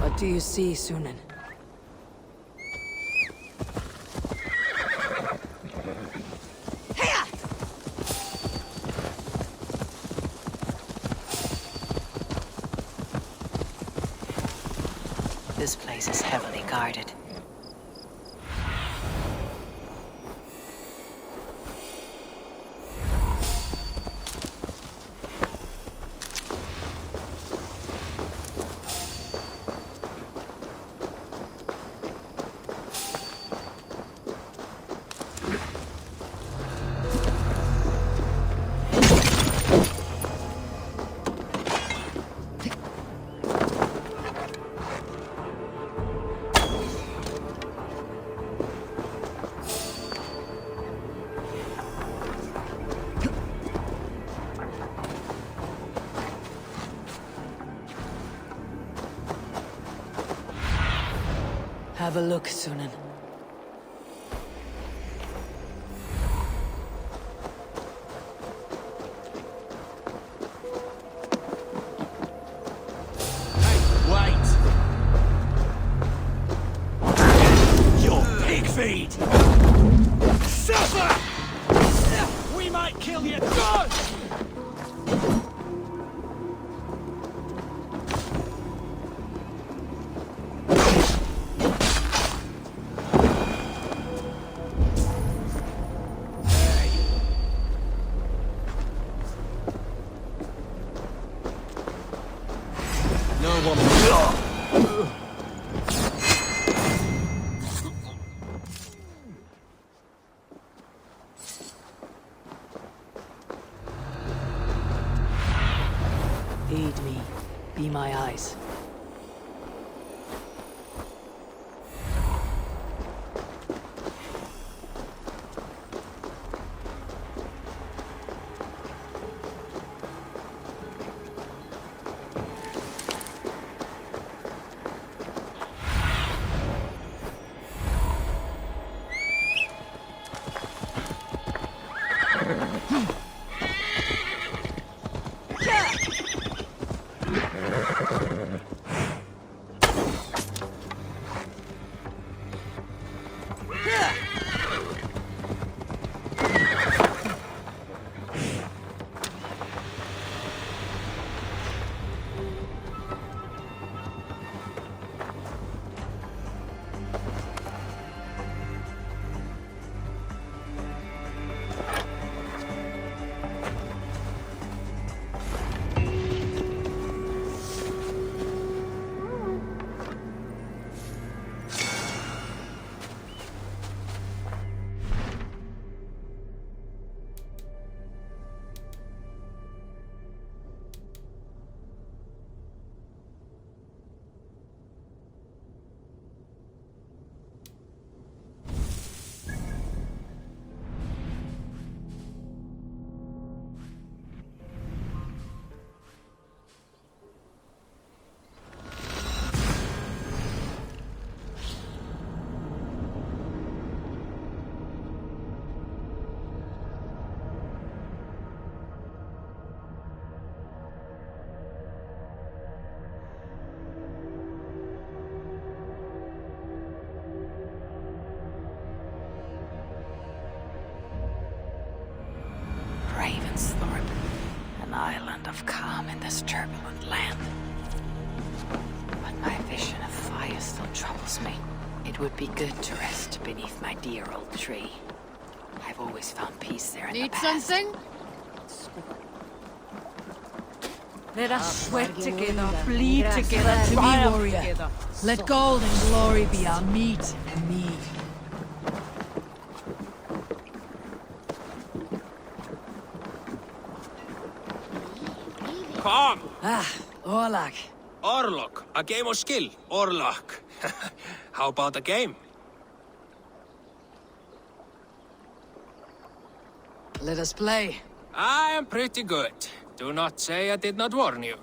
What do you see, Sunan? This place is heavily guarded. Have a look, Sunan. Wait! Your pig feed! Suffer! We might kill you! Go! Aid me. Be my eyes. An island of calm in this turbulent land. But my vision of fire still troubles me. It would be good to rest beneath my dear old tree. I've always found peace there in the Need past. something? Let us sweat together, bleed together, to be warrior. Let gold and glory be our meat and mead. Come! Orlak. Orlok, a game of skill. Orlok. How about a game? Let us play. I am pretty good. Do not say I did not warn you.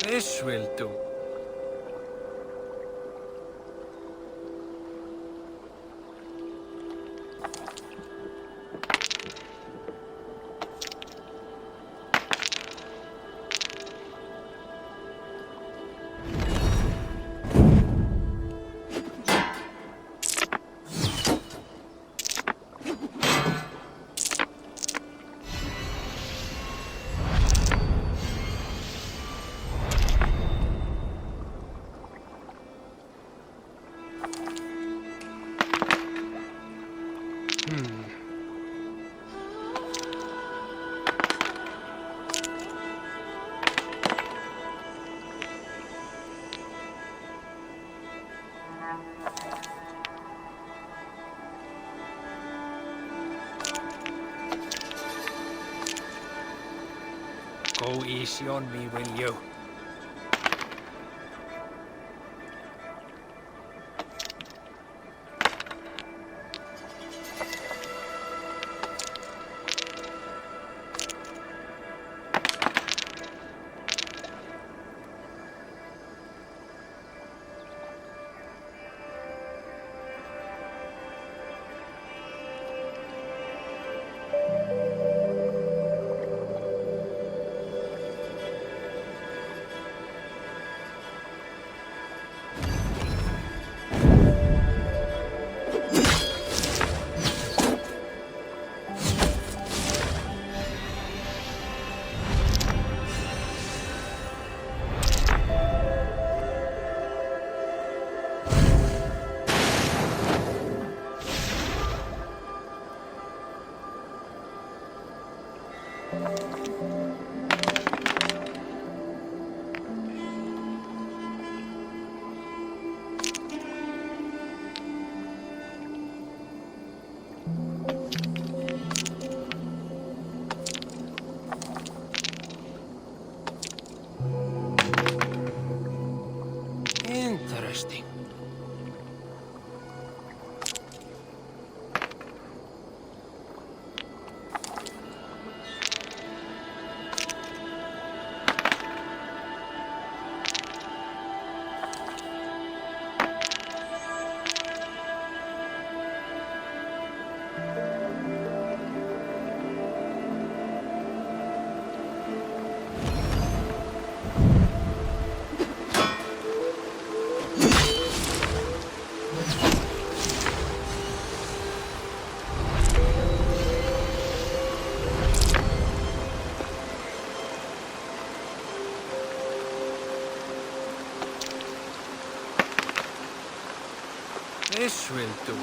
This will do. Go easy on me, will you? This will do.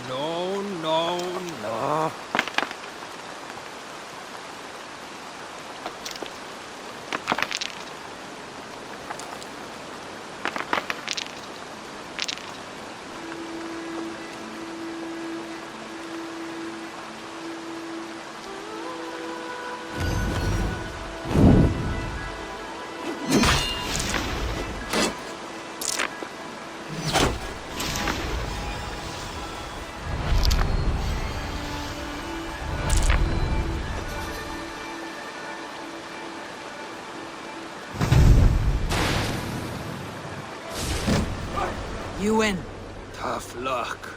No, no, no. You win. Tough luck.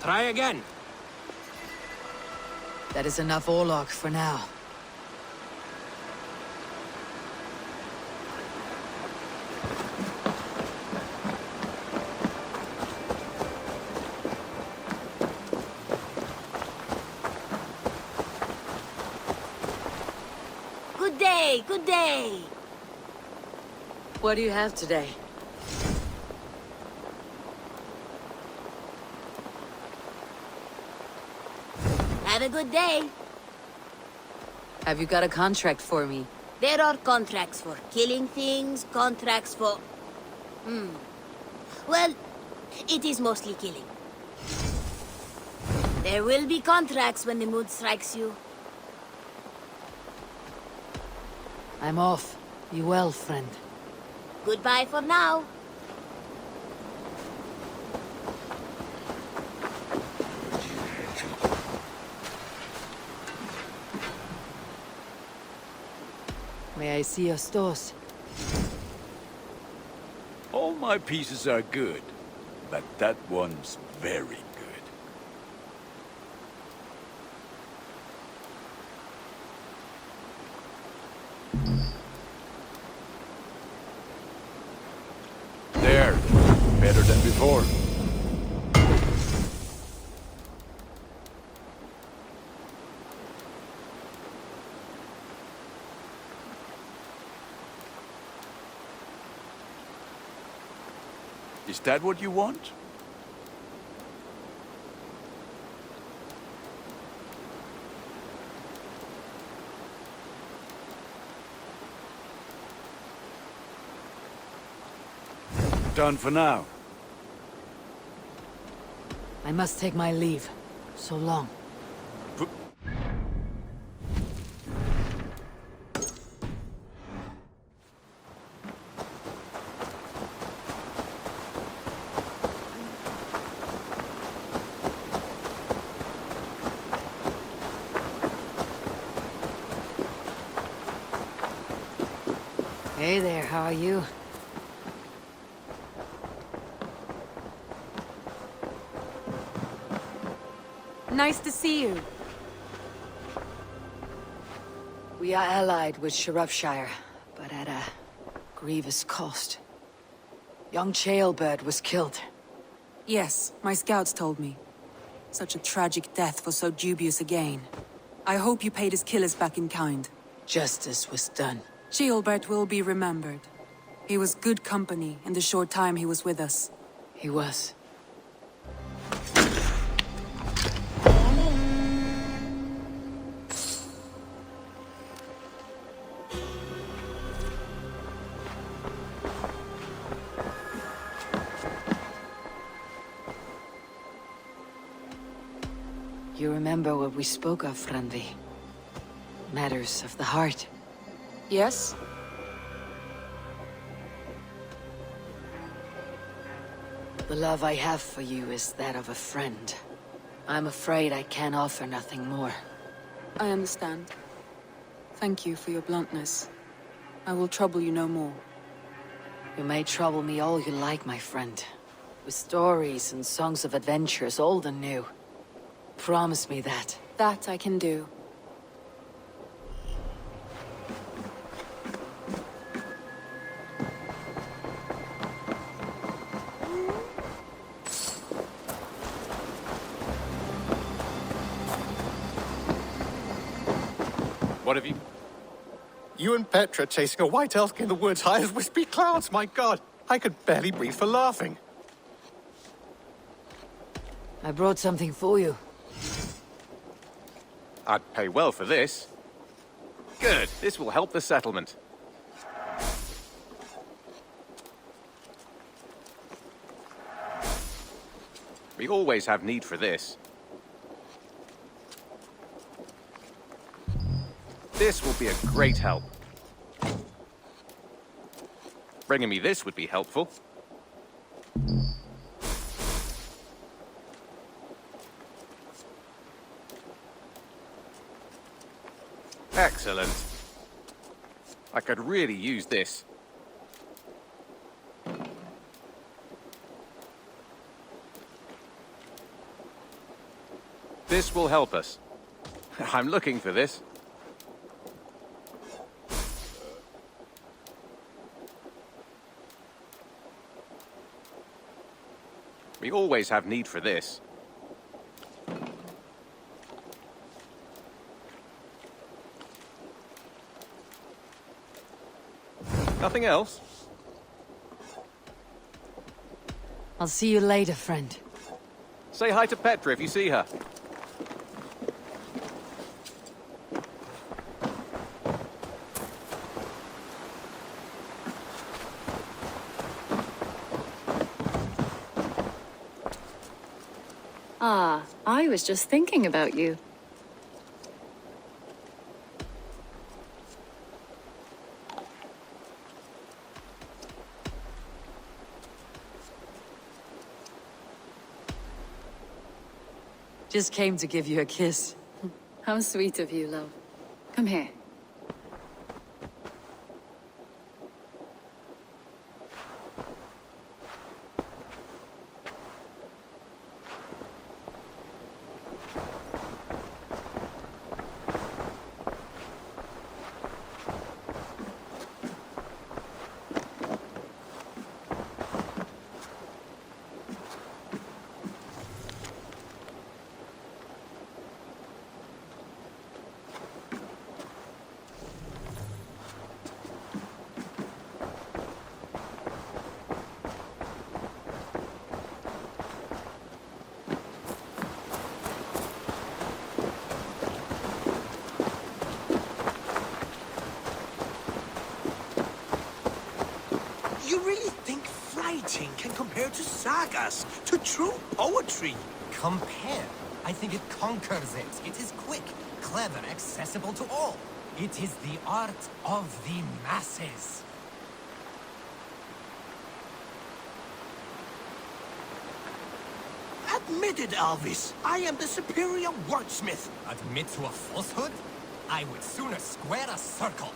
Try again. That is enough Orlok for now. Good day, good day. What do you have today? Have a good day. Have you got a contract for me? There are contracts for killing things, contracts for... Well, it is mostly killing. There will be contracts when the mood strikes you. I'm off. Be well, friend. Goodbye for now. May I see your stores? All my pieces are good, but that one's very good. There, better than before. Is that what you want? Done for now. I must take my leave. So long. Hey there, how are you? Nice to see you. We are allied with Shropshire, but at a grievous cost. Young Chaelbert was killed. Yes, my scouts told me. Such a tragic death for so dubious a gain. I hope you paid his killers back in kind. Justice was done. Gilbert will be remembered. He was good company in the short time he was with us. He was. You remember what we spoke of, Franvi? Matters of the heart. Yes? The love I have for you is that of a friend. I'm afraid I can offer nothing more. I understand. Thank you for your bluntness. I will trouble you no more. You may trouble me all you like, my friend. With stories and songs of adventures, old and new. Promise me that. That I can do. What have you... You and Petra chasing a white elk in the woods high as wispy clouds, my god! I could barely breathe for laughing. I brought something for you. I'd pay well for this. Good, this will help the settlement. We always have need for this. This will be a great help. Bringing me this would be helpful. Excellent. I could really use this. This will help us. I'm looking for this. We always have need for this. Nothing else? I'll see you later, friend. Say hi to Petra if you see her. Ah, I was just thinking about you. Just came to give you a kiss. How sweet of you, love. Come here. You really think fighting can compare to sagas, to true poetry? Compare? I think it conquers it. It is quick, clever, accessible to all. It is the art of the masses. Admit it, Alvis. I am the superior wordsmith. Admit to a falsehood? I would sooner square a circle.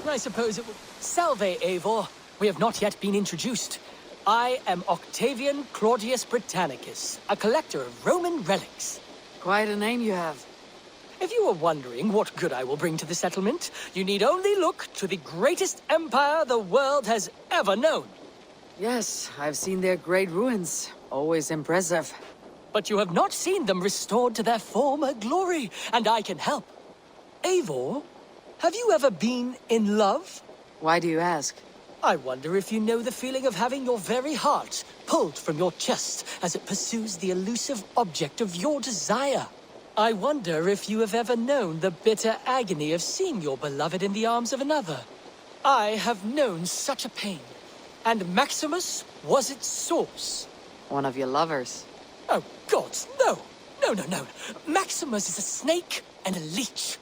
I suppose it would... Salve, Eivor. We have not yet been introduced. I am Octavian Claudius Britannicus, a collector of Roman relics. Quite a name you have. If you are wondering what good I will bring to the settlement, you need only look to the greatest empire the world has ever known. Yes, I've seen their great ruins. Always impressive. But you have not seen them restored to their former glory, and I can help. Eivor, have you ever been in love? Why do you ask? I wonder if you know the feeling of having your very heart pulled from your chest as it pursues the elusive object of your desire. I wonder if you have ever known the bitter agony of seeing your beloved in the arms of another. I have known such a pain, and Maximus was its source. One of your lovers. Oh, gods, no! No, no, no. Maximus is a snake and a leech.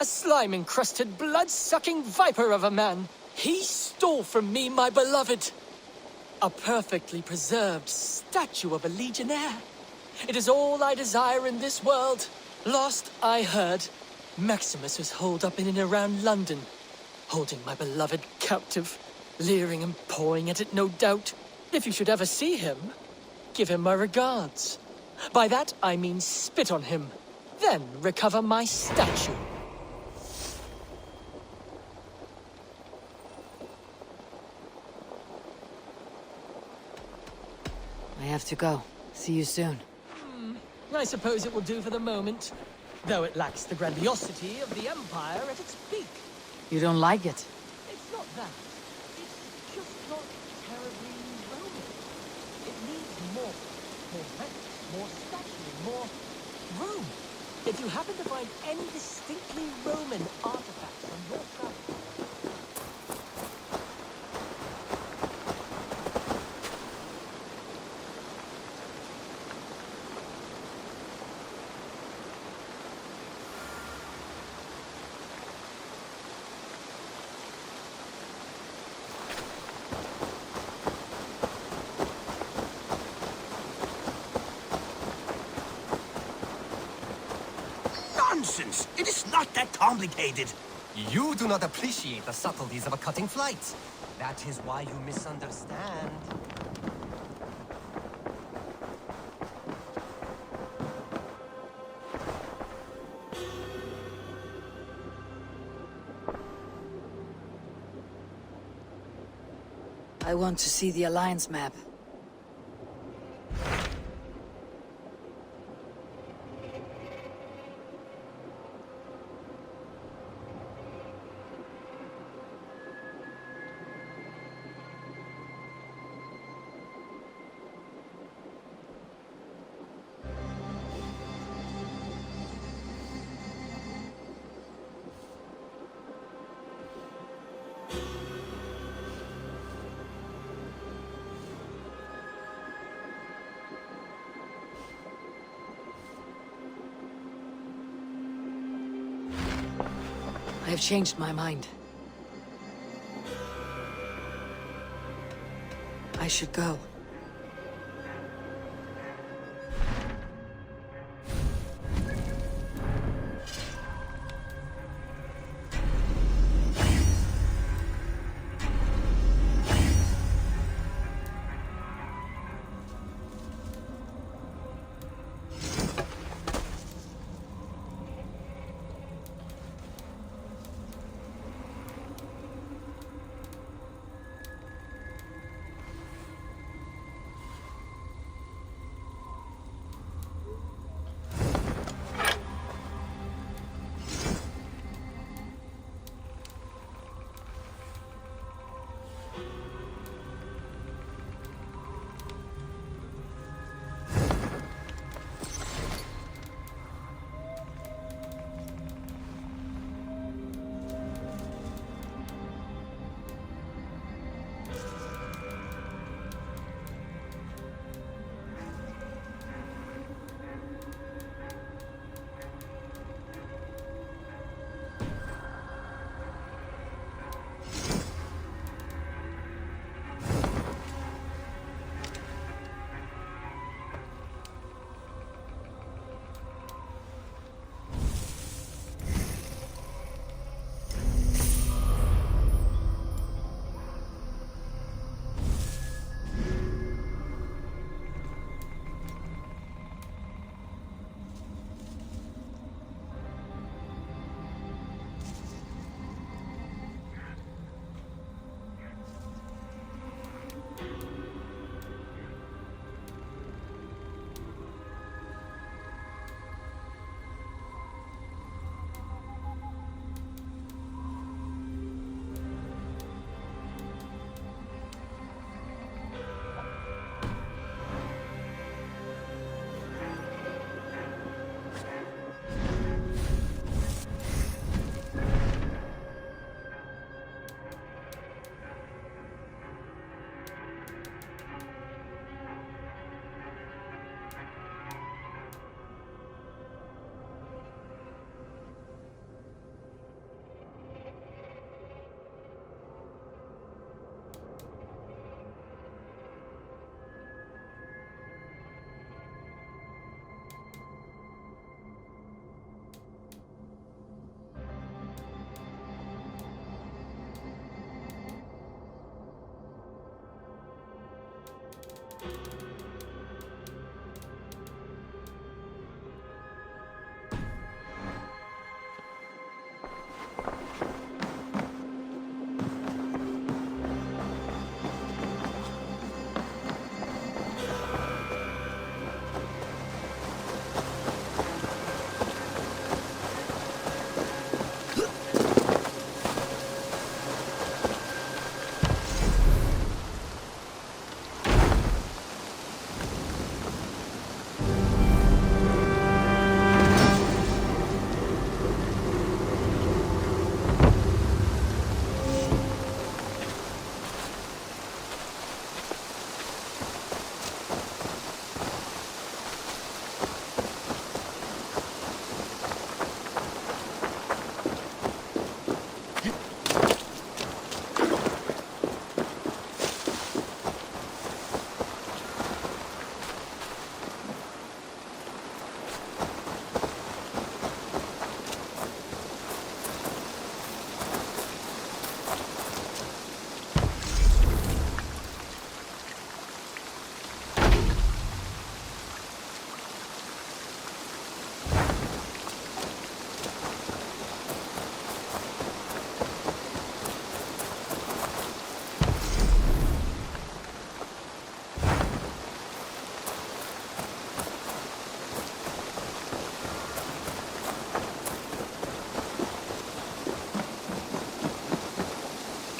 A slime-encrusted, blood-sucking viper of a man. He stole from me my beloved. A perfectly preserved statue of a legionnaire. It is all I desire in this world. Last I heard, Maximus was holed up in and around London, holding my beloved captive, leering and pawing at it, no doubt. If you should ever see him, give him my regards. By that I mean spit on him, then recover my statue. I have to go. See you soon. I suppose it will do for the moment, though it lacks the grandiosity of the Empire at its peak. You don't like it? It's not that. It's just not terribly Roman. It needs more. More relics, more statuary, more room. If you happen to find any distinctly Roman artifacts on your travels... Nonsense! It is not that complicated. You do not appreciate the subtleties of a cutting flight. That is why you misunderstand. I want to see the Alliance map. I have changed my mind. I should go.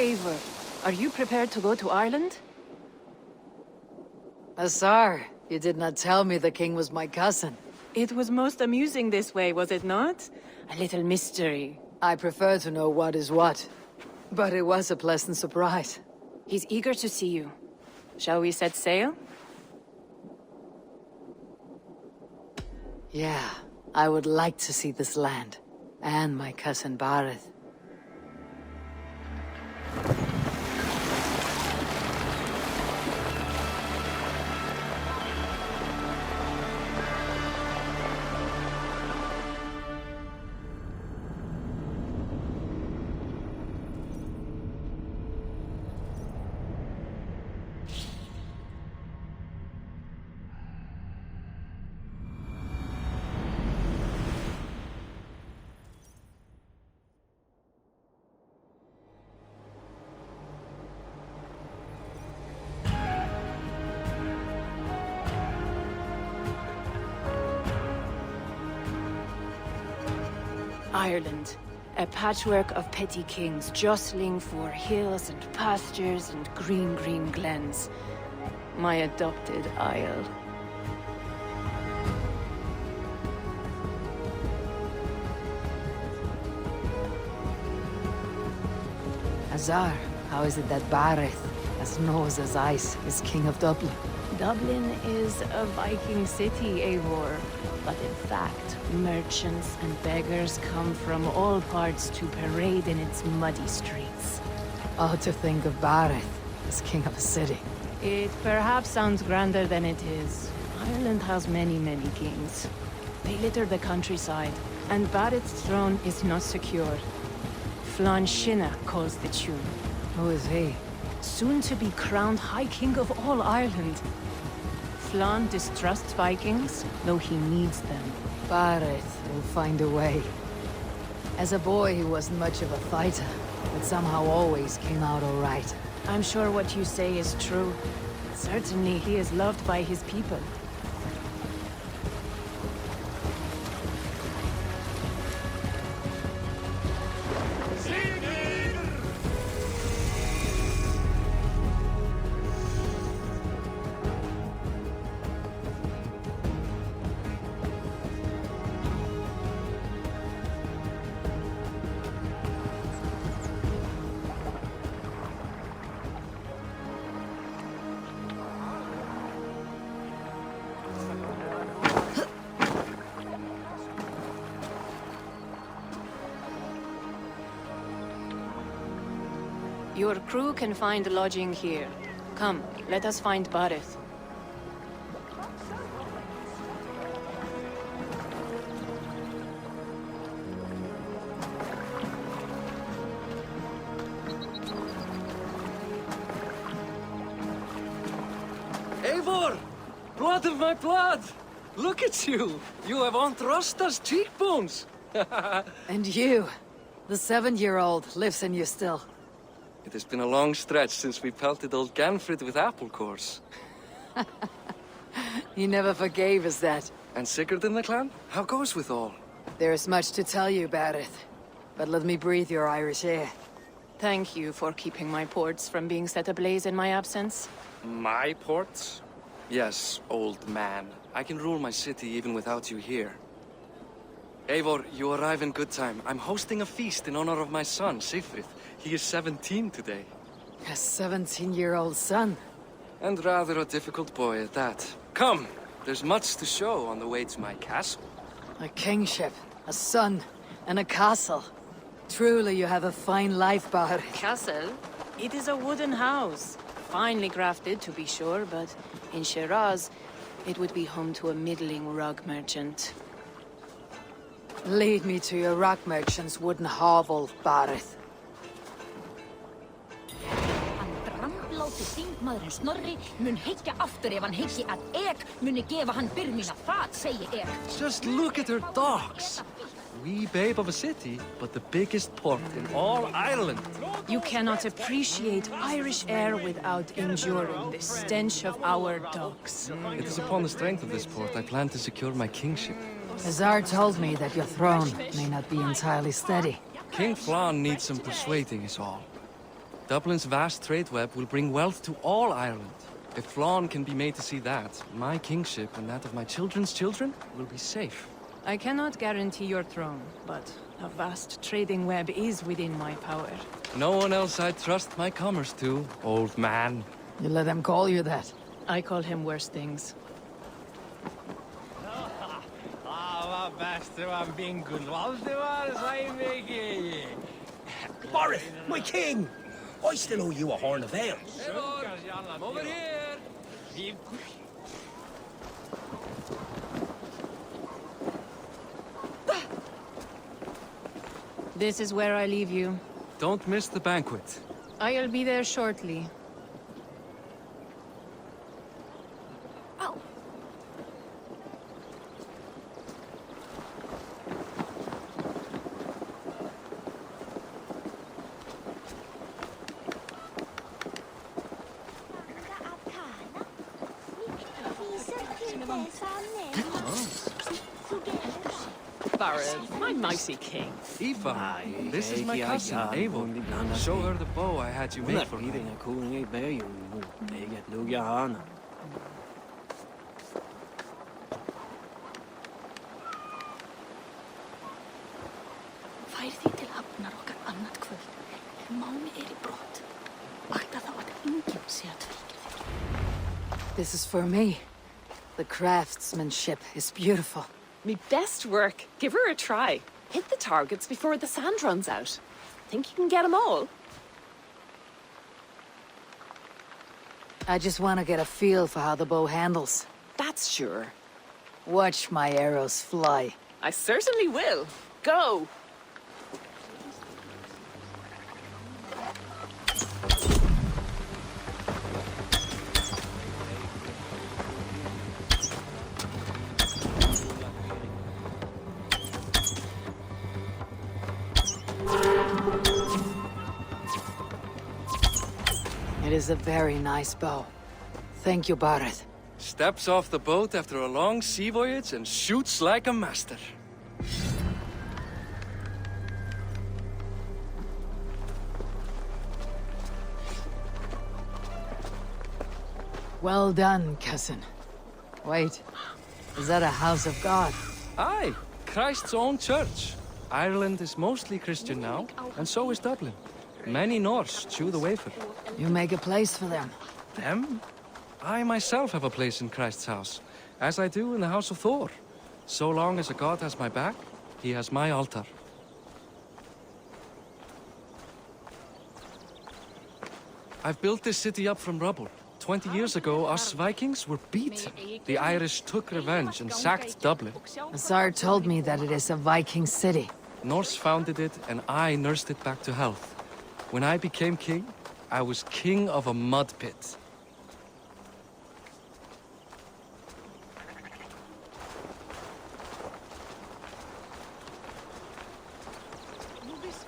Eivor, are you prepared to go to Ireland? Azar, you did not tell me the king was my cousin. It was most amusing this way, was it not? A little mystery. I prefer to know what is what. But it was a pleasant surprise. He's eager to see you. Shall we set sail? Yeah, I would like to see this land. And my cousin Bareth. Ireland. A patchwork of petty kings jostling for hills and pastures and green glens. My adopted isle. Azar, how is it that Bareth, as nose as ice, is king of Dublin? Dublin is a Viking city, Eivor. But in fact, merchants and beggars come from all parts to parade in its muddy streets. Oh, to think of Bareth as king of a city. It perhaps sounds grander than it is. Ireland has many kings. They litter the countryside, and Bareth's throne is not secure. Flann Sinna calls the tune. Who is he? Soon to be crowned High King of all Ireland. Flann distrusts Vikings, though he needs them. Bareth will find a way. As a boy, he wasn't much of a fighter, but somehow always came out all right. I'm sure what you say is true. Certainly, he is loved by his people. Your crew can find lodging here. Come, let us find Bareth. Eivor! Blood of my blood! Look at you! You have Aunt Rosta's cheekbones! And you, the 7-year-old, lives in you still. It has been a long stretch since we pelted old Ganfrid with apple cores. He never forgave us that. And Sigurd in the clan? How goes with all? There is much to tell you, Bareth. But let me breathe your Irish air. Thank you for keeping my ports from being set ablaze in my absence. My ports? Yes, old man. I can rule my city even without you here. Eivor, you arrive in good time. I'm hosting a feast in honor of my son, Sigfrid. He is 17 today. A 17-year-old son? And rather a difficult boy at that. Come! There's much to show on the way to my castle. A kingship, a son, and a castle. Truly you have a fine life, Bareth. Castle? It is a wooden house. Finely crafted, to be sure, but in Shiraz, it would be home to a middling rug merchant. Lead me to your rock merchant's wooden hovel, Bareth. Láti þingmaðurinn Snorri mun hyggja aftur ef hann hyggi að ek muni gefa hann byrmina, það segi ek. Just look at her docks. Wee babe of a city, but the biggest port in all Ireland. You cannot appreciate Irish air without enduring the stench of our docks. It is upon the strength of this port I plan to secure my kingship. Azar told me that your throne may not be entirely steady. King Flann needs some persuading is all. Dublin's vast trade web will bring wealth to all Ireland. If Flann can be made to see that, my kingship and that of my children's children will be safe. I cannot guarantee your throne, but a vast trading web is within my power. No one else I'd trust my commerce to, old man. You let him call you that? I call him worse things. Boris, my king! I still owe you a horn of ale. Over here! This is where I leave you. Don't miss the banquet. I'll be there shortly. Baron, my mighty king. Aoife, this is my cousin, Eivor. Show her the bow I had you make for me. Færið þið til hafnar okkar annað kvöld. Ef máni í brott. Vakta þá að enginn sé að tvíkja þér. This is for me. The craftsmanship is beautiful. Me best work. Give her a try. Hit the targets before the sand runs out. Think you can get them all? I just want to get a feel for how the bow handles. That's sure. Watch my arrows fly. I certainly will. Go! It is a very nice bow. Thank you, Barret. Steps off the boat after a long sea voyage and shoots like a master. Well done, cousin. Wait, is that a house of God? Aye, Christ's own church. Ireland is mostly Christian now, and so is Dublin. Many Norse chew the wafer. You make a place for them. Them? I myself have a place in Christ's house, as I do in the house of Thor. So long as a god has my back, he has my altar. I've built this city up from rubble. 20 years ago, us Vikings were beaten. The Irish took revenge and sacked Dublin. Azar told me that it is a Viking city. Norse founded it, and I nursed it back to health. When I became king, I was king of a mud pit.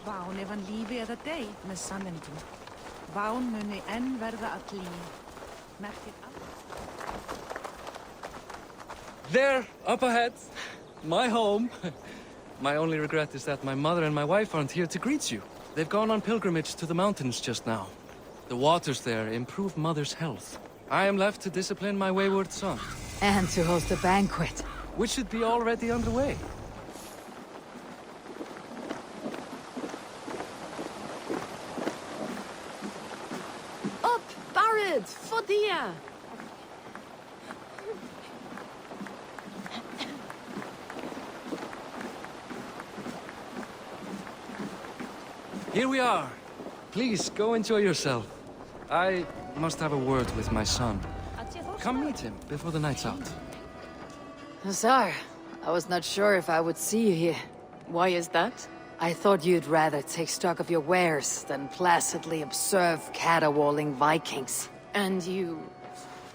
Ván ef hann lífi eða dey með sannindum. Ván muni enn verða að lífi. There, up ahead. My home. My only regret is that my mother and my wife aren't here to greet you. They've gone on pilgrimage to the mountains just now. The waters there improve Mother's health. I am left to discipline my wayward son. And to host a banquet. Which should be already underway. Up, Barret! Fodia! Here we are. Please, go enjoy yourself. I must have a word with my son. Come meet him before the night's out. Azar, I was not sure if I would see you here. Why is that? I thought you'd rather take stock of your wares than placidly observe caterwauling Vikings. And you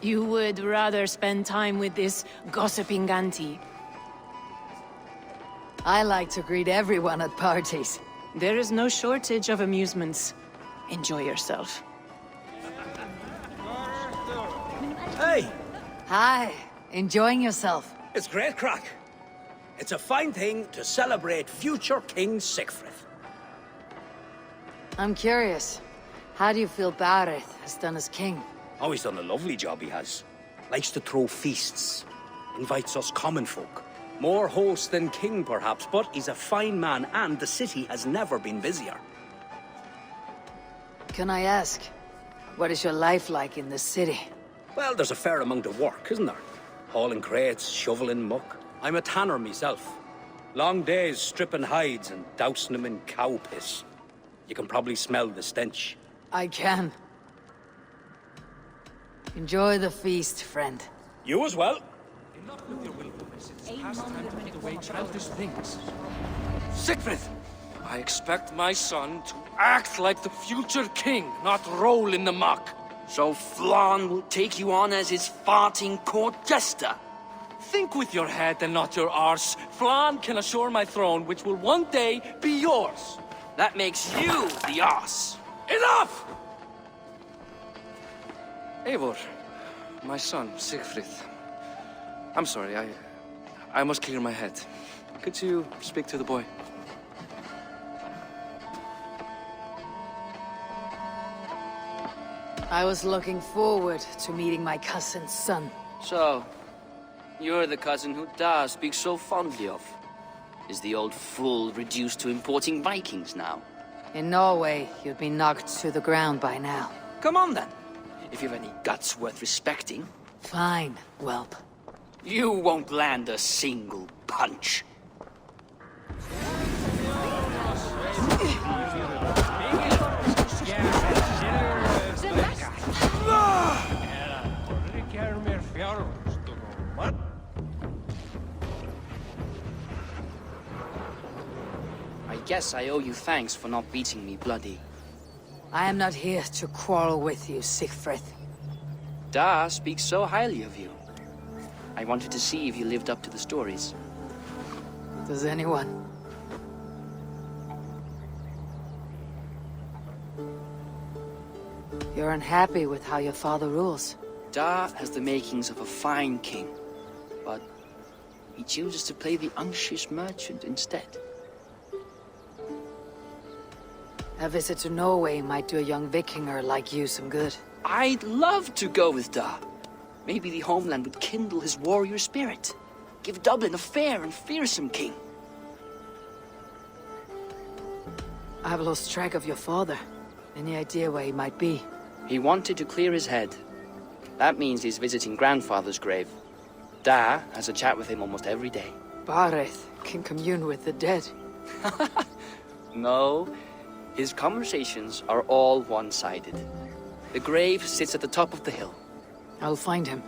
would rather spend time with this gossiping auntie? I like to greet everyone at parties. There is no shortage of amusements. Enjoy yourself. Hey! Hi, enjoying yourself? It's great crack. It's a fine thing to celebrate future King Sigfrid. I'm curious. How do you feel Bareth has done as king? Oh, he's done a lovely job, he has. Likes to throw feasts. Invites us common folk. More host than king, perhaps, but he's a fine man, and the city has never been busier. Can I ask, what is your life like in the city? Well, there's a fair amount of work, isn't there? Hauling crates, shoveling muck. I'm a tanner myself. Long days stripping hides and dousing them in cow piss. You can probably smell the stench. I can. Enjoy the feast, friend. You as well. Enough with your willfulness. It's past time to put away childish things. Siegfried! I expect my son to act like the future king, not roll in the muck. So Flan will take you on as his farting court jester? Think with your head and not your arse. Flan can assure my throne, which will one day be yours. That makes you the arse. Enough! Eivor, my son, Siegfried. I'm sorry, I must clear my head. Could you speak to the boy? I was looking forward to meeting my cousin's son. So, you're the cousin who Da speaks so fondly of. Is the old fool reduced to importing Vikings now? In Norway, you'd be knocked to the ground by now. Come on then, if you've any guts worth respecting. Fine, whelp. You won't land a single punch. I guess I owe you thanks for not beating me bloody. I am not here to quarrel with you, Siegfried. Da speaks so highly of you. I wanted to see if you lived up to the stories. Does anyone? You're unhappy with how your father rules? Da has the makings of a fine king, but he chooses to play the unctuous merchant instead. A visit to Norway might do a young Vikinger like you some good. I'd love to go with Da. Maybe the homeland would kindle his warrior spirit. Give Dublin a fair and fearsome king. I've lost track of your father. Any idea where he might be? He wanted to clear his head. That means he's visiting grandfather's grave. Da has a chat with him almost every day. Bareth can commune with the dead. No, his conversations are all one-sided. The grave sits at the top of the hill. I'll find him.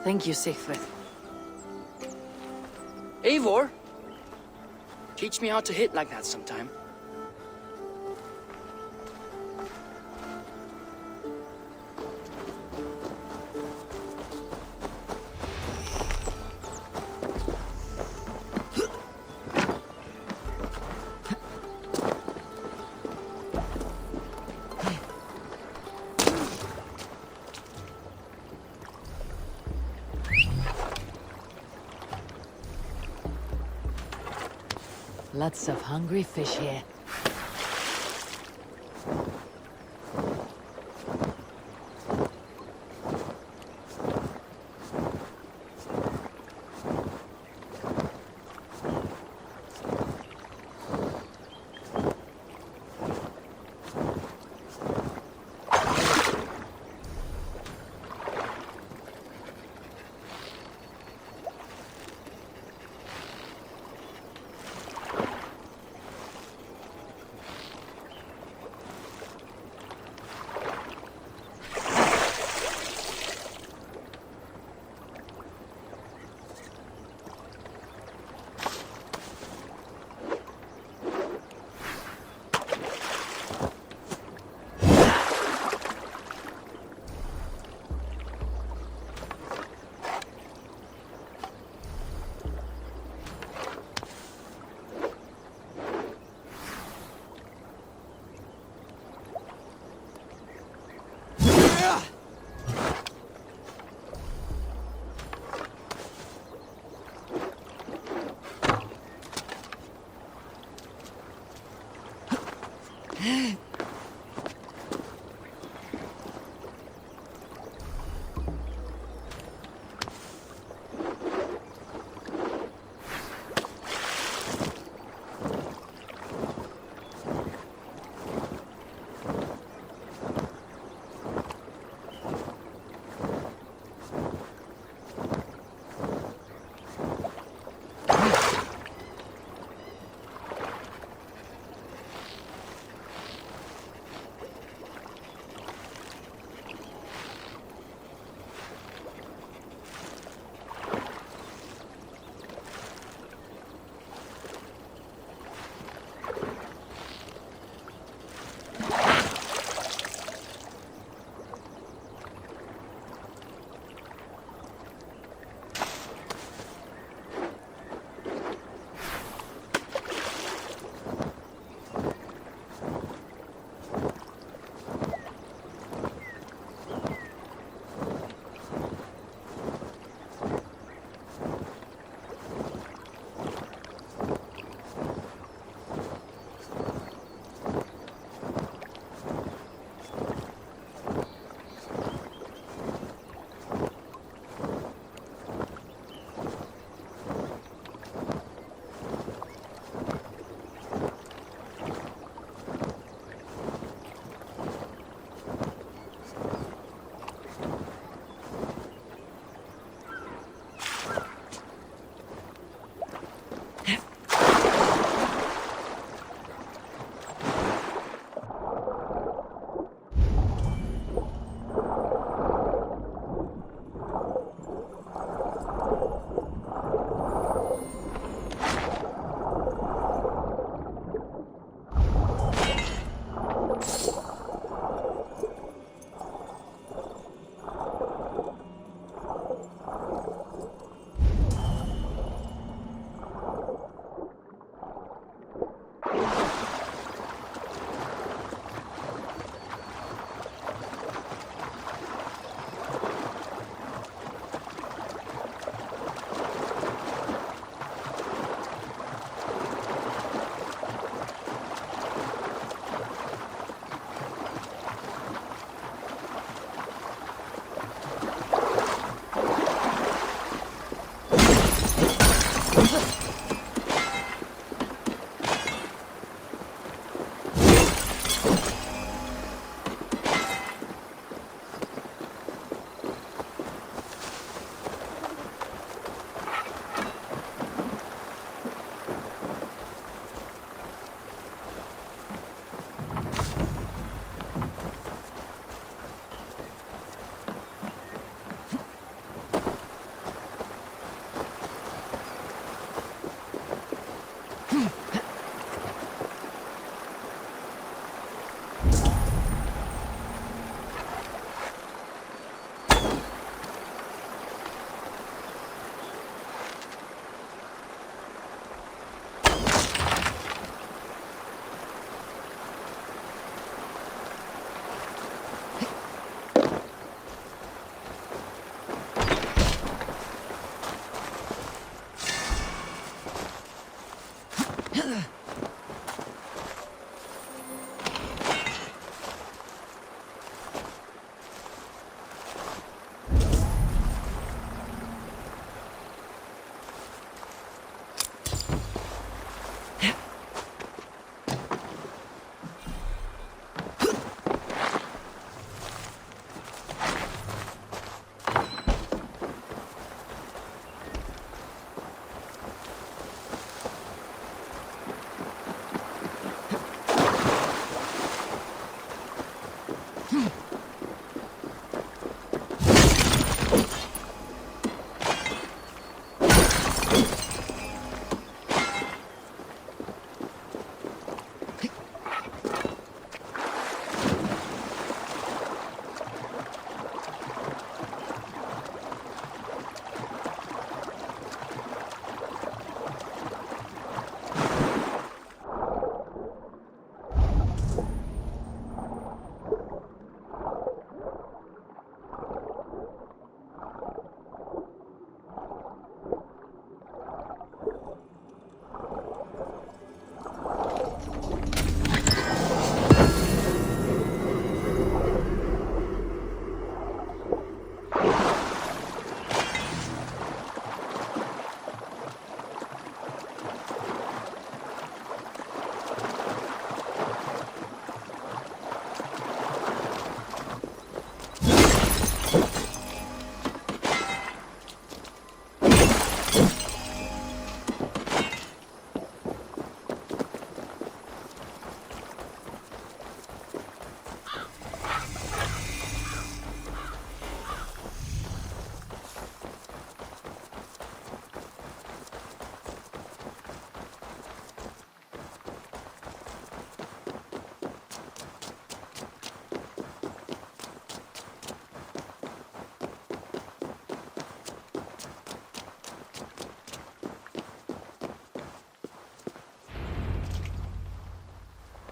Thank you, Siegfried. Eivor, teach me how to hit like that sometime. Lots of hungry fish here.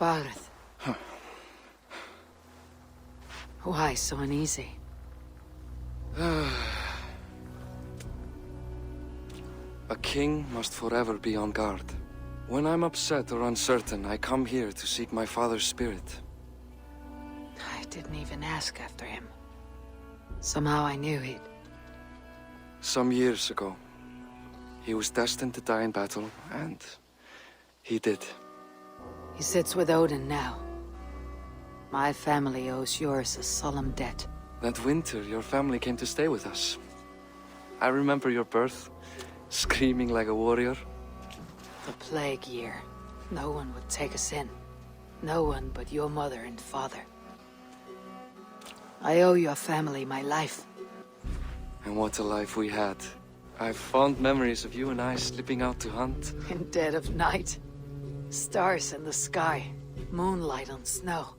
Barth. Why so uneasy? A king must forever be on guard. When I'm upset or uncertain, I come here to seek my father's spirit. I didn't even ask after him. Somehow I knew he'd... Some years ago, he was destined to die in battle, and he did. He sits with Odin now. My family owes yours a solemn debt. That winter, your family came to stay with us. I remember your birth, screaming like a warrior. The plague year. No one would take us in. No one but your mother and father. I owe your family my life. And what a life we had. I've fond memories of you and I slipping out to hunt. In dead of night. Stars in the sky. Moonlight on snow.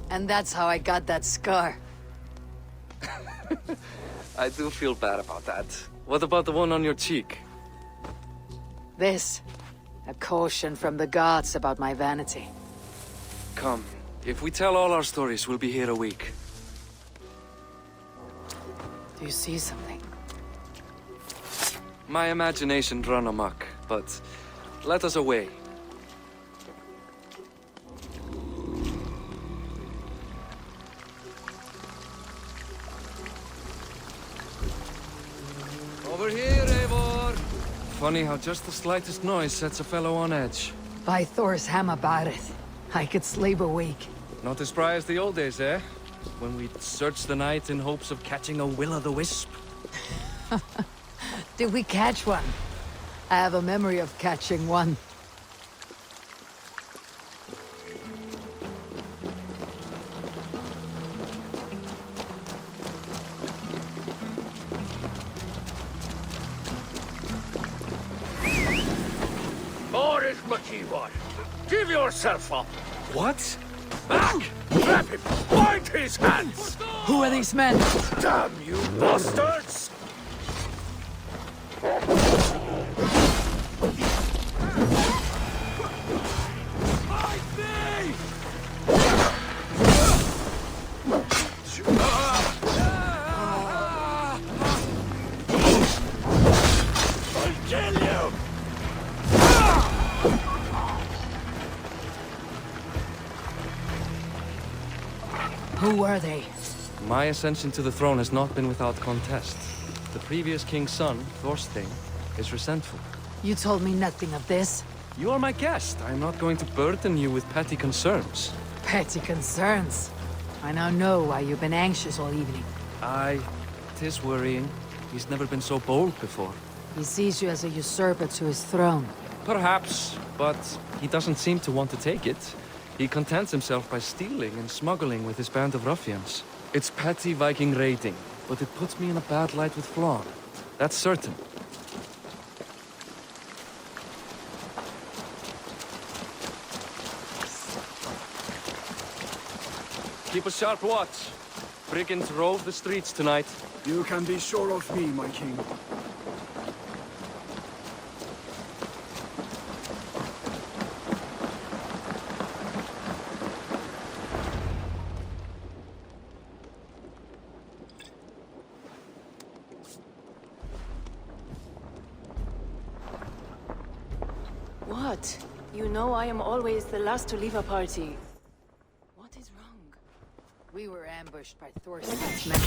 And that's how I got that scar. I do feel bad about that. What about the one on your cheek? This. A caution from the gods about my vanity. Come. If we tell all our stories, we'll be here a week. Do you see something? My imagination run amok, but let us away. Over here, Eivor! Funny how just the slightest noise sets a fellow on edge. By Thor's hammer, Barith. I could sleep a week. Not as spry as the old days, eh? When we'd search the night in hopes of catching a will-o'-the-wisp. Did we catch one? I have a memory of catching one. Boris McKeewan, give yourself up. What? Back! Grab him! Bind his hands! Who are these men? Damn you bastards! Fight me! Who were they? My ascension to the throne has not been without contest. The previous king's son, Thorstein, is resentful. You told me nothing of this. You are my guest. I am not going to burden you with petty concerns. Petty concerns. I now know why you've been anxious all evening. Aye, 'tis worrying. He's never been so bold before. He sees you as a usurper to his throne. Perhaps, but he doesn't seem to want to take it. He contents himself by stealing and smuggling with his band of ruffians. It's petty Viking raiding, but it puts me in a bad light with Flann. That's certain. Keep a sharp watch. Brigands rove the streets tonight. You can be sure of me, my king. What? You know I am always the last to leave a party. What is wrong? We were ambushed by Thorstein's men.